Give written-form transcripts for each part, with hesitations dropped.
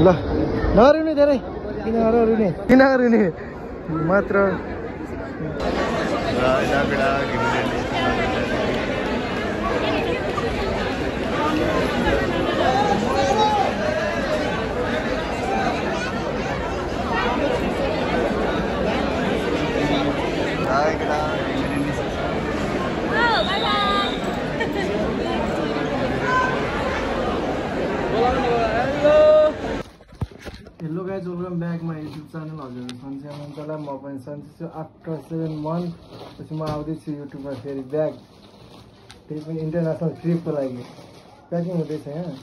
ल नरुने धेरै किन रुने मात्र hello guys welcome back my YouTube channel हजुर सन्चै हुनुहुन्छ होला म पनि सन्चै छु आफ्टर 7 मन्थ पछि म आउँदैछु युट्युबमा फेरि ब्याक त्यही पनि इन्टरनेसनल ट्रिपको लागि प्याकिङ हुँदैछ यहाँ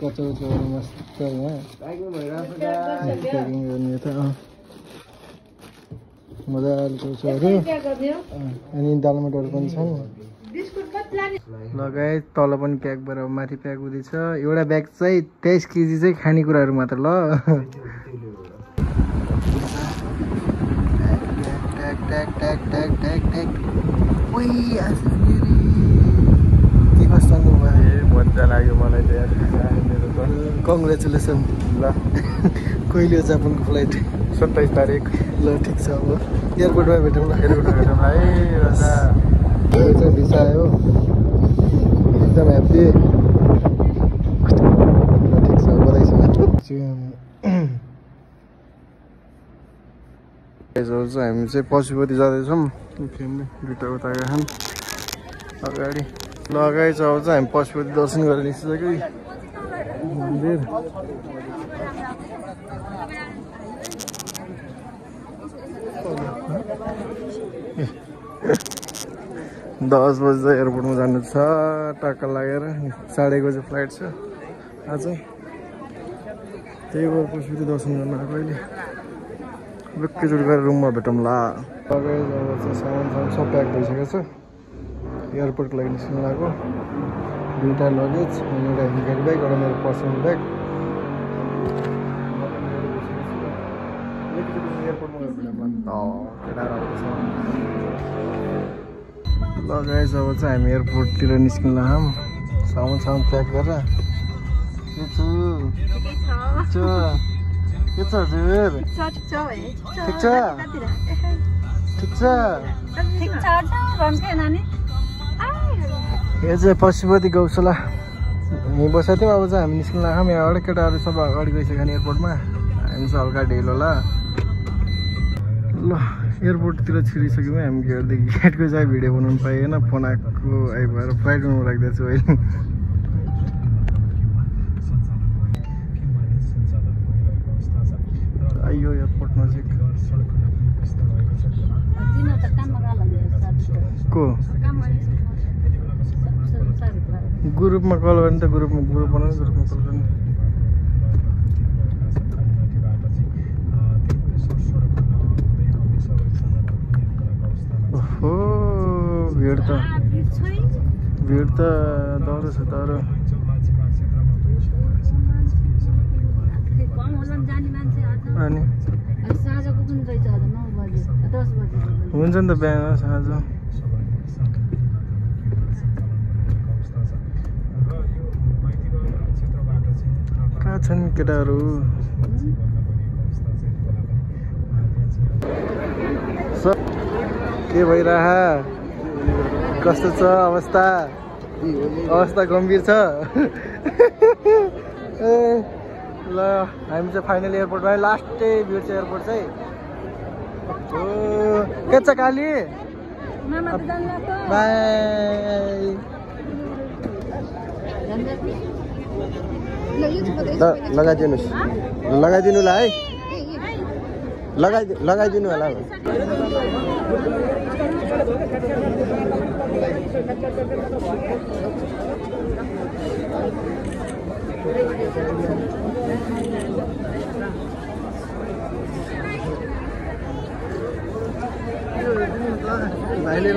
कचौचो मस्त यहाँ प्याकिङ गर्ने त मजाले चौचोहरू अनि दालमोटहरू पनि छन् ल गाइस तल पनि प्याक भएर माथि प्याक हुँदैछ एउटा ब्याग चाहिँ 23 केजी चाहिँ खानेकुराहरू मात्र ल मजा लाग्यो मलाई त यार कङ्ग्रेचुलेसन ल कहिले हो जापानको फ्लाइट 27 तारिक ल ठिक छ अब एयरपोर्टमा भेटौँ ल एयरपोर्टमा भेटौँ है राजा चाहिँ भिसा आयो एकदम ह्याप्पी ठिक छ बधाई छ हामी चाहिँ पशुपति जाँदैछौँ फ्यामिली दुईवटा उता गएका छन् अगाडि ल अगाडि चाहिँ अब चाहिँ हामी पशुपति दर्शन गरेर निस्किसक्यो मन्दिर 10 बजे एयरपोर्टमा जानु छ टक्क लागेर 1:30 बजे फ्लाइट छ आज त्यही भएर पशुपति दर्शन गर्न आएको अहिले एकैचोटि गएर रुममा भेटौँला अब चाहिँ सामान सब प्याक भइसकेको छ एयरपोर्टको लागि निस्किनु लागेको दुईवटा लगेज अनि एउटा ह्यान्ड ब्याग एउटा मेरो पर्सनल ब्याग एयरपोर्टमा गएर भेटौँला ल गाइस अब चाहिँ हामी एयरपोर्टतिर निस्किन लाग्यौँ सामान प्याक गरेर के छ हजुर ठिक छ यो चाहिँ पशुपति गौशाला यहीँ बसेको थियौँ अब चाहिँ हामी निस्किन लाग्यौँ यहाँबाट केटाहरू सब अगाडि गइसक्यो नि एयरपोर्टमा हामी चाहिँ हल्का ढिलो होला ल एयरपोर्टतिर छिरिसक्यौँ हामी गेटको चाहिँ भिडियो बनाउनु पाइएन फोन आएको आइभएर फ्लाइट बनाउनु राख्दैछु अहिले आइयो एयरपोर्ट नजिक को ग्रुपमा कल गर्ने त ग्रुप बनाउनु ग्रुपमा कल गर्ने ओहो भिड त डर छ तर अनि हुन्छ नि त बिहान साँझ कहाँ छन् केटाहरू के भइरह कस्तो छ अवस्था गम्भीर छ ए ल हामी चाहिँ फाइनल एयरपोर्टमा लास्टै भिड छ एयरपोर्ट चाहिँ के छ काली बाई लगाइदिनु ल है लगाइदिनु होला भाइले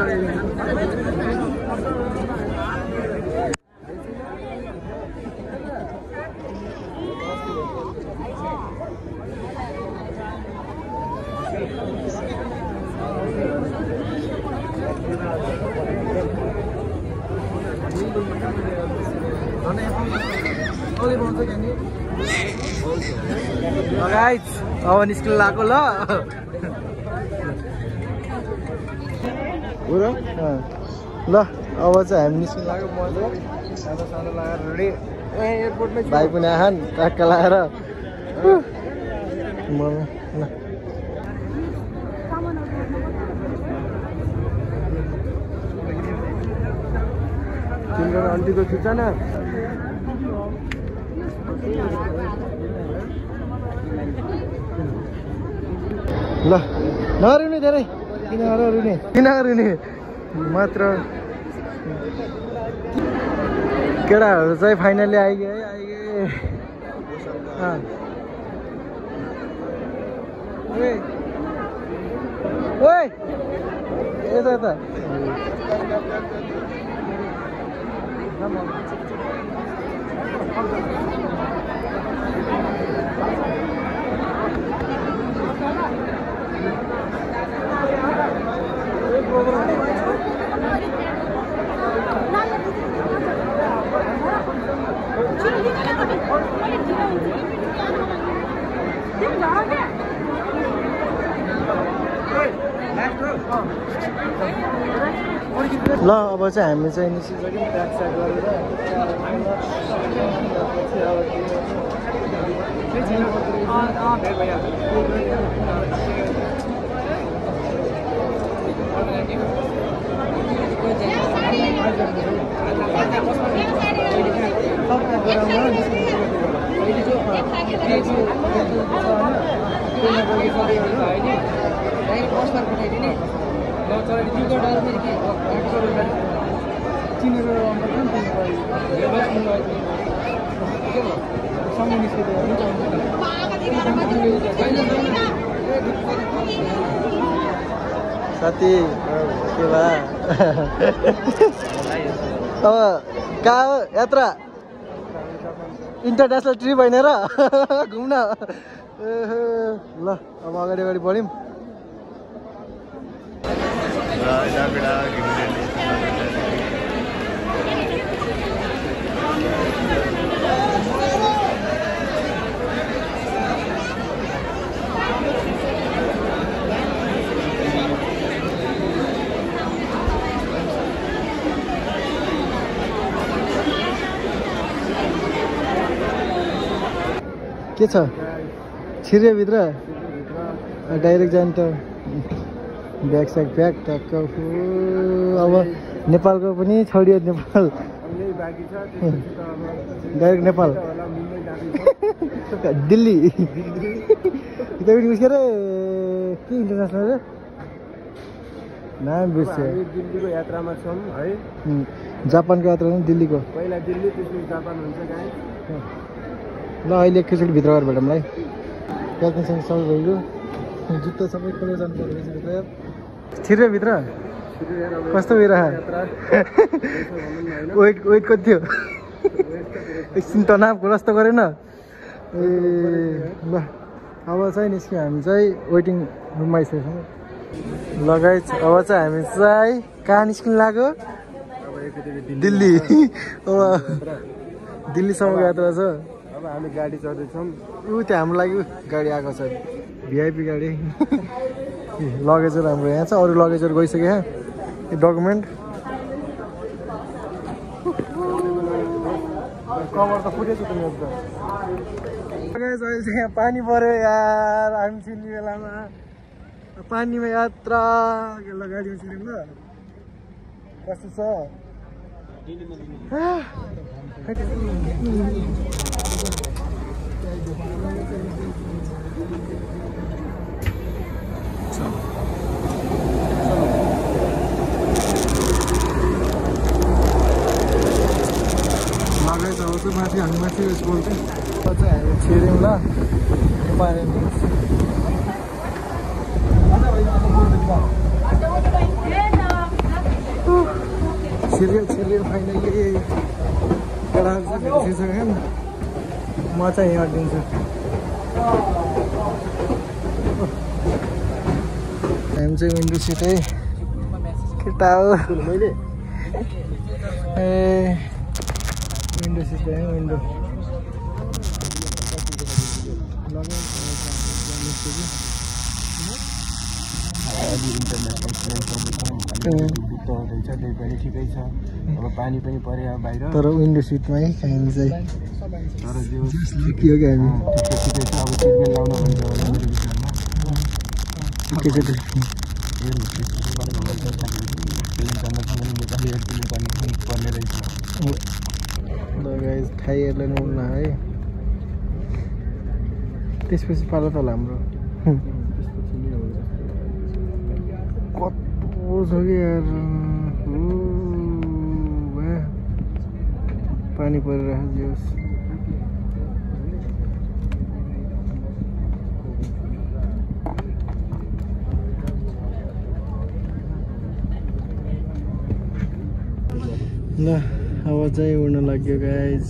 गाइस अब निस्किन लाग्यो ल हो र ल अब चाहिँ हामी निस्किन लाग्यो मजाले सानो सानो लगाएर रेडी एयरपोर्टमै भाइ पनि आहान टक्का लगाएर ल तिम्रो अन्टीको खिच्छ न ल नरुने धेरै किन रुने मात्र केटाहरू चाहिँ फाइनली आइगयो है ओए यता ल अब चाहिँ हामी चाहिँ निस्किसक्यौँ प्याक स्याक गरेर साथी के भा अब कहाँ हो यात्रा इन्टरनेसनल ट्रिप होइन र घुम्न ल अब अगाडि बढ्यौँ के छ छिर्योभित्र डाइरेक्ट जाने त ब्याग स्याग प्याक टक्क अब नेपालको पनि छोडियो नेपाल डाइरेक्ट नेपाल दिल्ली उता पनि उस्केर के इन्टरनेसनल रे नाम बिर्स्यो दिल्लीको यात्रामा छौँ है जापानको यात्रा दिल्लीको पहिला दिल्ली त्यसपछि जापान हुन्छ गाई ल अहिले एकैचोटि भित्र गएर भेटौँलाई प्याकिङसँग सबै भइगयो जुत्ता सबै खोलेर जानु पर्यो भित्र छिर्यो भित्र कस्तो भइरह वेट कति थियो एकछिन तनावग्रस्त गरेन ए ल अब चाहिँ निस्क्यौँ हामी चाहिँ वेटिङ रुममा आइसकेको छौँ लगाइ अब चाहिँ हामी चाहिँ कहाँ निस्किनु लाग्यो दिल्ली अब दिल्लीसम्मको यात्रा छ अब हामी गाडी चढ्दैछौँ त्यो हाम्रो लागि गाडी आएको छ भिआइपी गाडी लगेजहरू हाम्रो यहाँ छ अरू लगेजहरू गइसक्यो यहाँ यो डकुमेन्ट कभर त फुटेछ त मेरो त अहिले चाहिँ यहाँ पानी पऱ्यो यार हामी छिर्ने बेलामा पानीमा यात्रा गाडीमा छिर्यौँ ल कस्तो छ लगेज आउँछ माथि हामी माथि बोल्थ्यौँ चाहिँ हामी छिर्यौँ ल छिर्यो फाइनली केटाहरू चाहिँ भेटिसक्यो म चाहिँ यहाँ अटिदिन्छु हामी चाहिँ विन्डो सिटै केटा हो ए विन्डो सिट है विन्डो अलि इन्टरनेसनल प्लेन पनि हुँदैछ त्यही पनि ठिकै छ अब पानी पनि पर्यो बाहिर तर विन्डो सिटमै खाइन्छ तर जो के हो कि हामी ठिकै छ अब सिट बेल्ट लाउनु भन्छ होला मेरो विचारमा ठिकै छ पर्ने रहेछ थाई एयरलाइन उड्न है त्यसपछि पालो त हाम्रो कस्तो छ कि यार पानी परिरहेको जोस् ल अब चाहिँ उड्न लाग्यो गाइज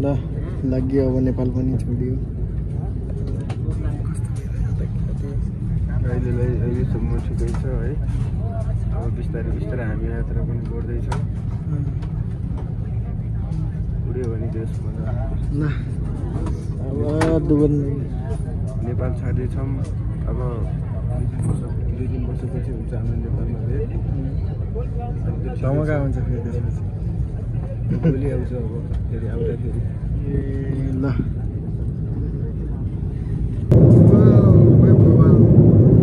ल लाग्यो अब नेपाल पनि छोडियो अहिलेसम्म ठिकै छ है अब बिस्तारै बिस्तारै हामी यात्रा पनि गर्दैछौँ उड्यो भने देश मजा ल अब दुबई नेपाल छाड्दैछौँ अब 2-3 वर्षपछि हुन्छ हाम्रो नेपालमा भेट ठाउँमा कहाँ हुन्छ फेरि त्यसपछि भोलि आउँछ अब फेरि आउँदाखेरि ल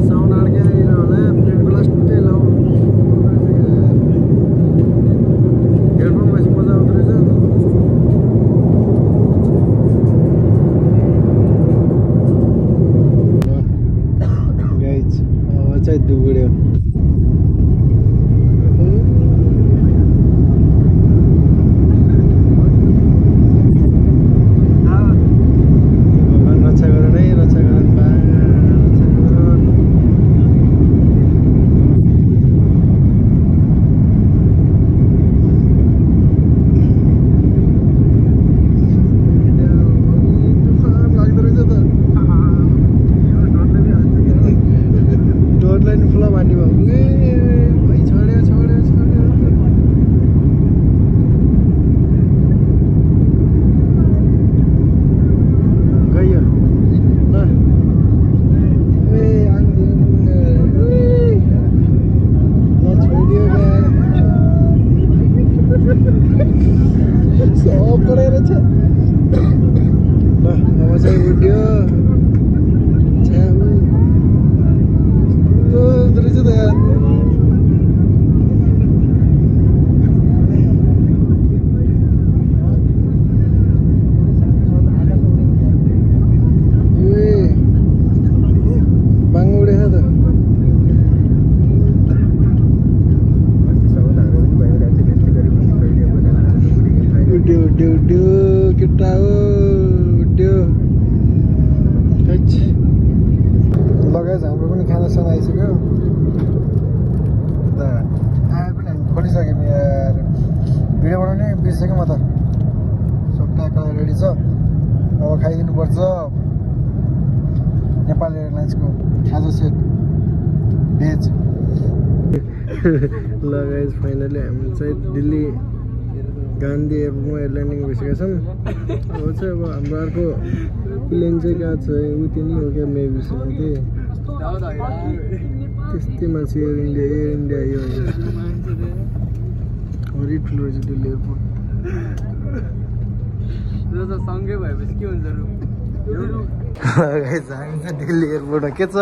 साउन्ड अड्केर होला प्लेनको लास्टै लाउ हेडफोन भएपछि मजा आउँदो रहेछ गाइज अब चाहिँ दुबुड्यो लगाइज हाम्रो पनि खानासँग आइसक्यो अन्त आएर पनि हामी खोलिसक्यौँ यार भिडियो बनाउने बिर्सेको म त सब ट्याक्क रेडी छ अब खाइदिनुपर्छ नेपाल एयरलाइन्सको खाजा सेट भेज लगाइज फाइनली हामी चाहिँ दिल्ली गान्धी एयरपोर्टमा एयरल्यान्डिङ भइसकेका छौँ अब चाहिँ अब हाम्रो अर्को प्लेन चाहिँ कहाँ छ उति नै हो क्या मेबीसँग थिएँ त्यस्तै मान्छे एयर इन्डिया यो हरि ठुलो रहेछ दिल्ली एयरपोर्ट सँगै भएपछि के हुन्छ हामी चाहिँ दिल्ली एयरपोर्टमा के छ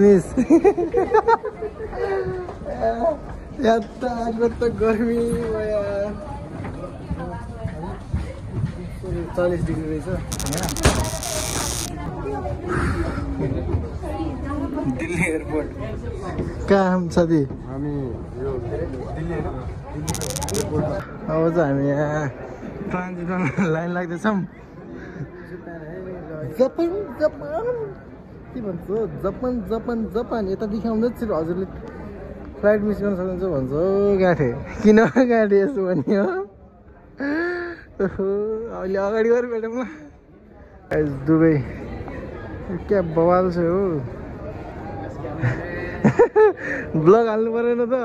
मिस यहाँ त आज त गर्मी यार 40 डिग्री रहेछ दिल्ली एयरपोर्ट कहाँ हम साथी हामी यो दिल्ली अब चाहिँ हामी यहाँ ट्रान्जिटमा लाइन लाग्दैछौँ जापान के भन्छ जापान यता देखाउँदैछ हजुरले फ्लाइट मिस गर्न सक्नुहुन्छ भन्छ गाँठे किन गाँठे यसो भन्ने हो अहिले अगाडि गएर बेटामा दुबई क्या बवाल छ हो ब्लग हाल्नु परेन त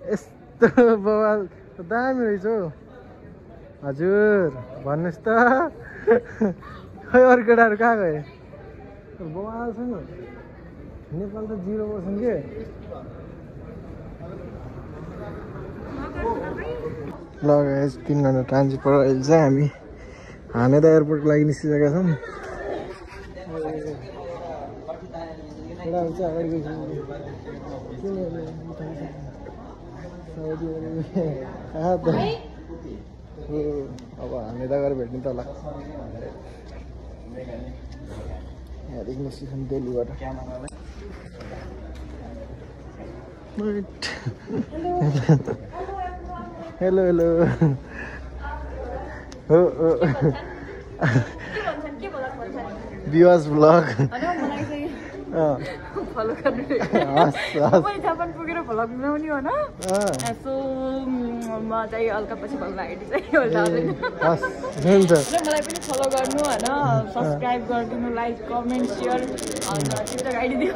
यस्तो बवाल दामी रहेछ हौ हजुर भन्नुहोस् त खै अरू केटाहरू कहाँ गए बवाल छ नि नेपाल त 0% के ल गाइस 3 घण्टा ट्रान्जिट पर अहिले चाहिँ हामी हानेदा एयरपोर्टको लागि निस्किसकेका छौँ अब हानेदा गएर भेट्नु त ल यहाँदेखि निस्किन्छौँ दिल्लीबाट हेलो हेलो हो बिवास भ्लग फलो गर्नु पनि जापान पुगेर भ्लग बनाउने हो न यसो म चाहिँ हल्का पछि भ्लग आइडी चाहिँ हुन्छ मलाई पनि फलो गर्नु होइन सब्सक्राइब गरिदिनु like comment share TikTok ID दिनु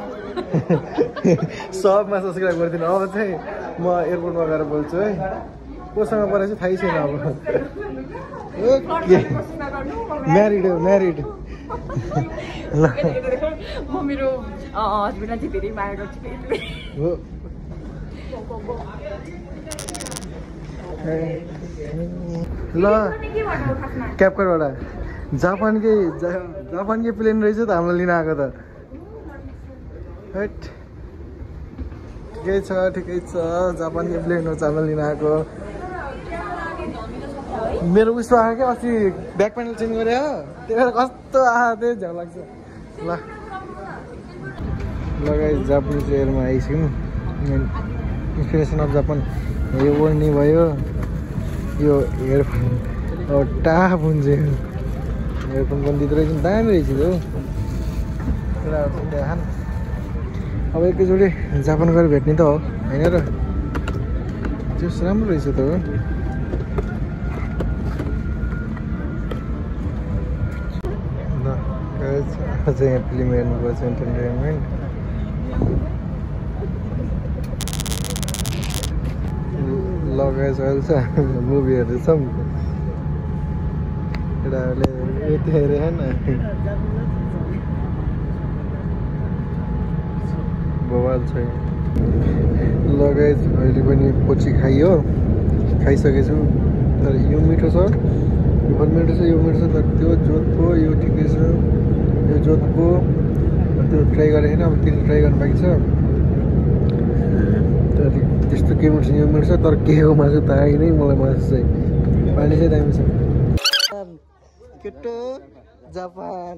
सबमा सब्सक्राइब गरिदिनु अब चाहिँ म एयरपोर्टमा गएर बोल्छु है कोसँग परेको चाहिँ थाहै छैन अब म्यारिड हो म्यारिड म मेरो हस्बेन्डलाई चाहिँ धेरै माया गर्छु हो ल क्यापकटबाट जापानकै प्लेन रहेछ त हामीलाई लिन आएको त ठिकै छ जापानकै प्लेन हो हामीलाई लिन आएको मेरो उसमा आयो क्या अस्ति ब्याक प्यानल चेन्ज गरे हो त्यही भएर कस्तो आहा त्यही झ्याउ लाग्छ ल लगाइ जापानिज एयरमा आइसक्यौँ इन्सपिरेसन अफ जापान यो ओर्नी भयो यो हेडफोन अब टाफ हुन्छ हेडफोन पनि दिँदो रहेछ दामी रहेछ हौ कुराहरू देखान अब एकैचोटि जापान गएर भेट्ने त हो होइन र त्यो राम्रो रहेछ त हो अझै यहाँ फिल्म हेर्नुपर्छ इन्टरटेनमेन्ट लगाएछ अहिले चाहिँ मुभी हेर्दैछौँ केटाहरूले यति हेरे होइन बवाल छ लगाएछ अहिले पनि पछि खाइयो खाइसकेछु तर यो मिठो छ यो पनि मिठो छ यो मिठो छ तर त्यो जोतको यो ठिकै छ यो जोतको त्यो ट्राई गरेको छैन अब त्यसले ट्राई गर्नु बाँकी छ तर त्यस्तो के मिठो छ यो मिठो छ तर के हो मासु थाहै नै मलाई मासु चाहिँ पानी चाहिँ दामी छ केटो जापान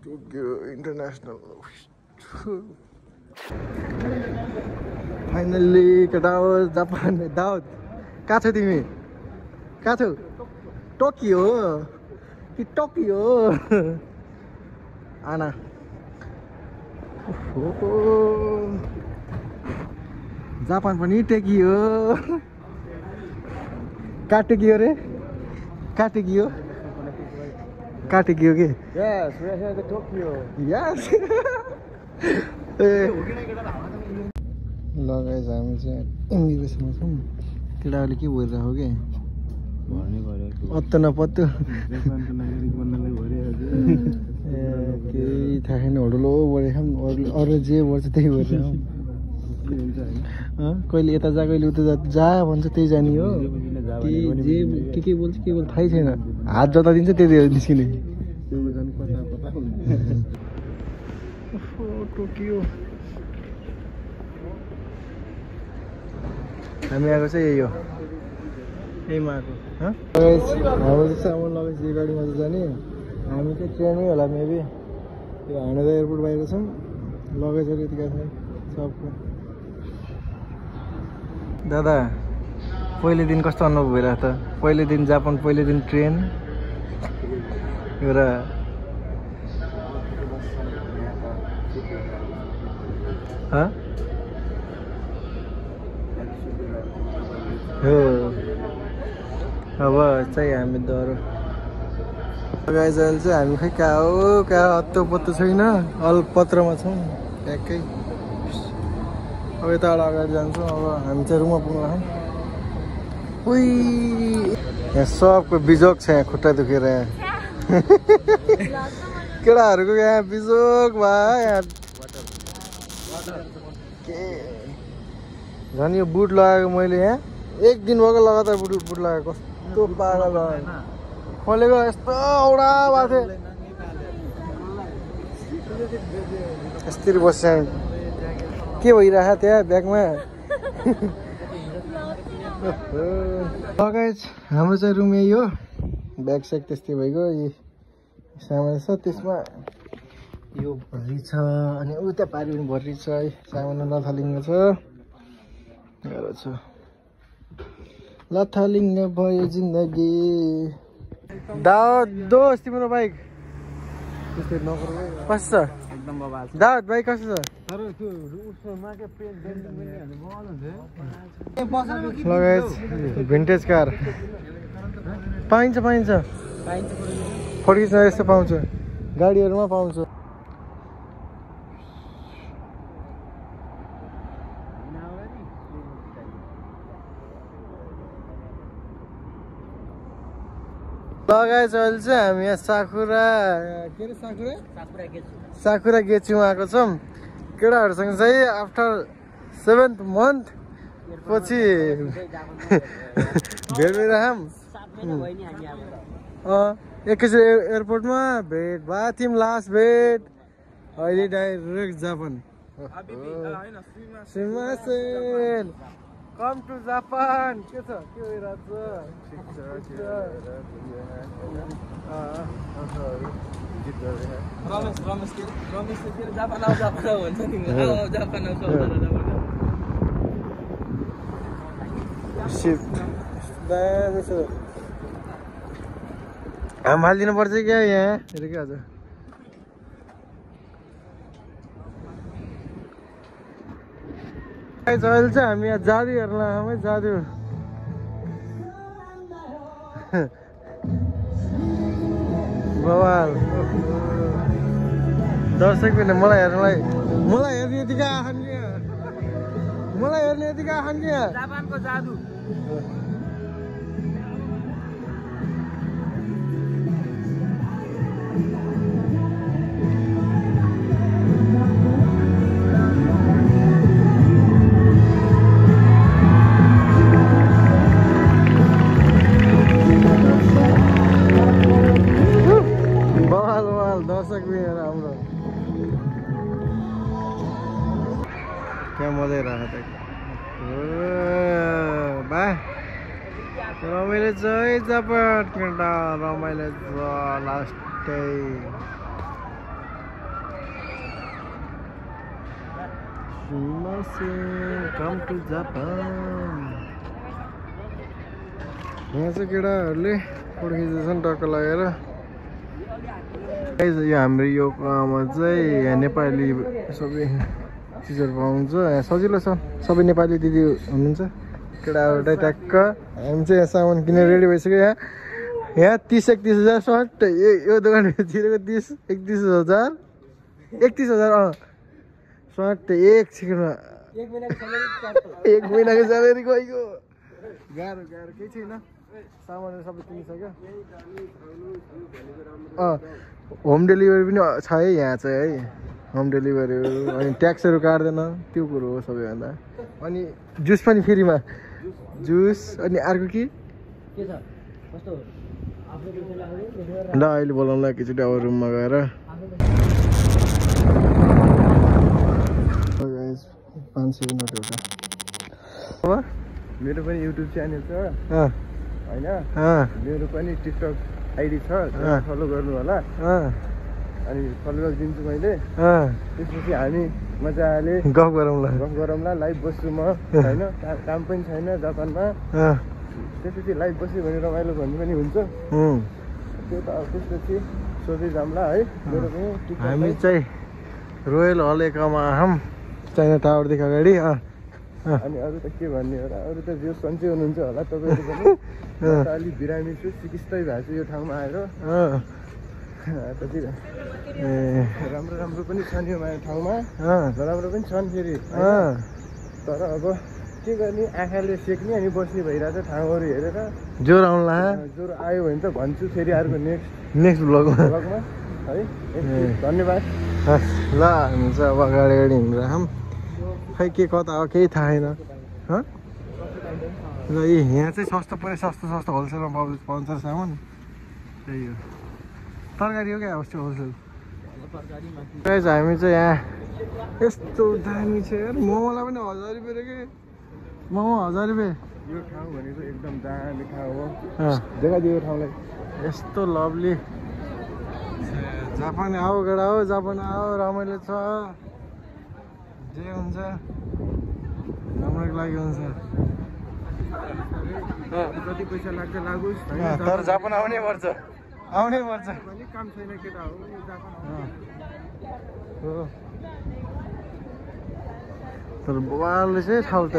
टोकियो इन्टरनेसनल फाइनल्ली केटा हो जापान दाउद कहाँ छौ तिमी कहाँ छौ टोकियो कि टोकियो आना जापान पनि टेकियो कहाँ टेकियो रे कहाँ टेकियो कहाँ टेकियो के Yes, we're here at Tokyo. यस ल गाइस हामी चाहिँ इमिग्रेसनमा छौँ केटाहरूले के भइरहेको के अत्त नपत्तो जापानको नागरिक बन्नलाई भइरहेको केही थाहा छैन होडलो बढेको अरूले जे गर्छ त्यही गरिरहेको कहिले यता जा कहिले उता जा भन्छ त्यही जाने हो जे के बोल्छ थाहै छैन हात जता दिन्छ त्यति निस्किने टोकियो हामी आएको चाहिँ यही हो यहीमा आएको हाम्रो चाहिँ सामान लगेपछि यो गाडीमा चाहिँ जाने हामी चाहिँ ट्रेनै होला मेबी त्यो हानेदा एयरपोर्ट बाहिर छौँ लगेजहरू यतिका छन् सबको दादा पहिलो दिन कस्तो अनुभव भइरहेको त पहिलो दिन जापान पहिलो दिन ट्रेन एउटा हो अब चाहिँ हामी डर गाइज अहिले चाहिँ हामी खै कहाँ हो कहाँ हत्तो पत्तो छैन अलपत्रमा छौँ ट्याक्कै अब यताबाट अगाडि जान्छौँ अब हामी चाहिँ रुममा पुग्न उही यहाँ सबको बिजोग छ यहाँ खुट्टा दुखेर यहाँ केटाहरूको यहाँ बिजोग भयो यहाँ के झन् यो बुट लगाएको मैले यहाँ एक दिन भएको लगातार बुट लगाएको कस्तो पागल खोलेको यस्तो औडा भएको थियो यस्तरी बस्छ के भइरहेको त्यहाँ ब्यागमा लगाएछ हाम्रो चाहिँ रुम यही हो ब्याग स्याग त्यस्तै भइगयो यी सामान छ त्यसमा यो भर्री छ अनि उता पारि पनि भर्री छ है सामान लथालिङ्ग छ लथालिङ्ग भयो जिन्दगी दाउद दोस्त तिम्रो बाइक कस्तो छ दाउद बाइक कस्तो छ लगाएछ भिन्टेज कार पाइन्छ फोर्टिज यस्तो पाउँछ गाडीहरूमा पाउँछ लगाएछ अहिले चाहिँ हामी यहाँ साकुरा के अरे साकुरा गेचुमा आएको छौँ केटाहरूसँग चाहिँ आफ्टर 7th month पछि भेट भइरहम एकैचोटि एयरपोर्टमा भेट भएको थियौँ लास्ट भेट अहिले direct Japan come to Japan के छ के भइरहेको छ हाम हालिदिनु पर्छ क्या यहाँ के आज अहिले चाहिँ हामी यहाँ जादु हेर्न आएँ जादु बवाल दर्शक पनि मलाई हेर्ने यतिका आखन कि मलाई हेर्ने यतिका आखन कि जापानको जादु दर्शक भी हाम्रो क्या मजा रहेको बा रमाइलो छ है जापान केटा रमाइलो छ लास्टै कम टु जापान यहाँ चाहिँ केटाहरूले फोटो खिच्दैछन् टक्क लगाएर यो हाम्रो यो गाउँमा चाहिँ यहाँ नेपाली सबै चिजहरू पाउँछ यहाँ सजिलो छ सबै नेपाली दिदी हुनुहुन्छ केटाहरूबाट ट्याक्क हामी चाहिँ यहाँ सामान किनेर रेडी भइसक्यो यहाँ 30-31 हजार सर्ट यो दोकानले तिरेको 31-31 हजार सर्ट एक सेकेन्डमा एक महिनाको स्यालेरी गइगयो गाह्रो केही छैन सामानहरू सबै किनिसक्यो होम डेलिभरी पनि छ है यहाँ चाहिँ है होम डेलिभरीहरू अनि ट्याक्सहरू काट्दैन त्यो कुरो हो सबैभन्दा अनि जुस पनि फ्रीमा जुस अनि अर्को के ल अहिले बोलाउँला एकैचोटि अब रुममा गएर 500 नोट एउटा मेरो पनि युट्युब च्यानल छ होइन मेरो पनि टिकटक आइडी छ फलो गर्नु होला अनि फलो गरिदिन्छु मैले त्यसपछि हामी मजाले गफ गरौँला लाइभ बस्छु म होइन काम पनि छैन जापानमा त्यसपछि लाइभ बस्यो भने रमाइलो भन्ने पनि हुन्छ त्यो त त्यसपछि सोधै जाउँला है मेरो पनि हामी चाहिँ रोयल हल एकामा आम चाइना टावरदेखि अगाडि अनि अरू त के भन्ने होला अरू त जो सन्चै हुनुहुन्छ होला तपाईँहरू पनि म त अलिक बिरामी छु चिकित्सै भएको छु यो ठाउँमा आएर राम्रो राम्रो पनि छन् यो ठाउँमा नराम्रो पनि छन् फेरि तर अब के गर्ने आँखाले सेक्ने अनि बस्ने भइरहेछ ठाउँहरू हेरेर ज्वरो आउला ज्वरो आयो भने त भन्छु फेरि अर्को नेक्स्ट ब्लगमा है धन्यवाद ल हामी चाहिँ अब अगाडि हिँडिरहौँ खै के कता हो केही थाहा छैन र यहाँ चाहिँ सस्तो होलसेलमा पाउँछ सामान त्यही हो तरकारी हो क्या होलसेल हामी चाहिँ यहाँ यस्तो दामी छ यार मोमोलाई पनि 1000 रुपियाँ रे के मोमो 1000 रुपियाँ यो ठाउँ भनेको एकदम दामी ठाउँ हो जग्गा दियो ठाउँलाई यस्तो लभली जापान आऊ गडा हो जापान आऊ रमाइलो छ जे हुन्छ राम्रोको लागि हुन्छ जति पैसा लाग्छ लागोस् तर जापान आउनै पर्छ काम छैन केटा हो तर बुवाले चाहिँ ठाउँ त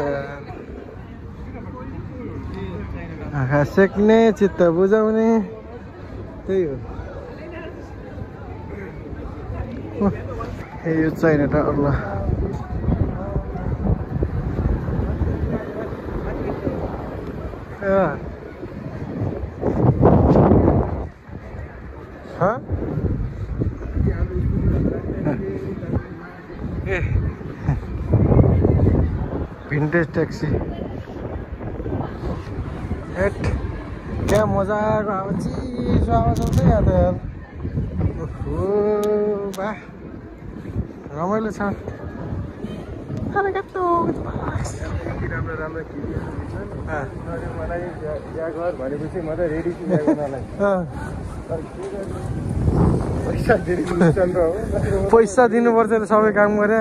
आँखा सेक्ने चित्त बुझाउने त्यही हो यो चाहिने टावर ल भिन्टेज ट्याक्सी हेट क्या मजाको अब चिसो आवाज आउँछ यहाँ त यार बा रमाइलो छ राम्रो राम्रो मलाई बिहा घर भनेपछि म त रेडी छु बिहा गर्नलाई पैसा दिनुपर्छ सबै काम गरे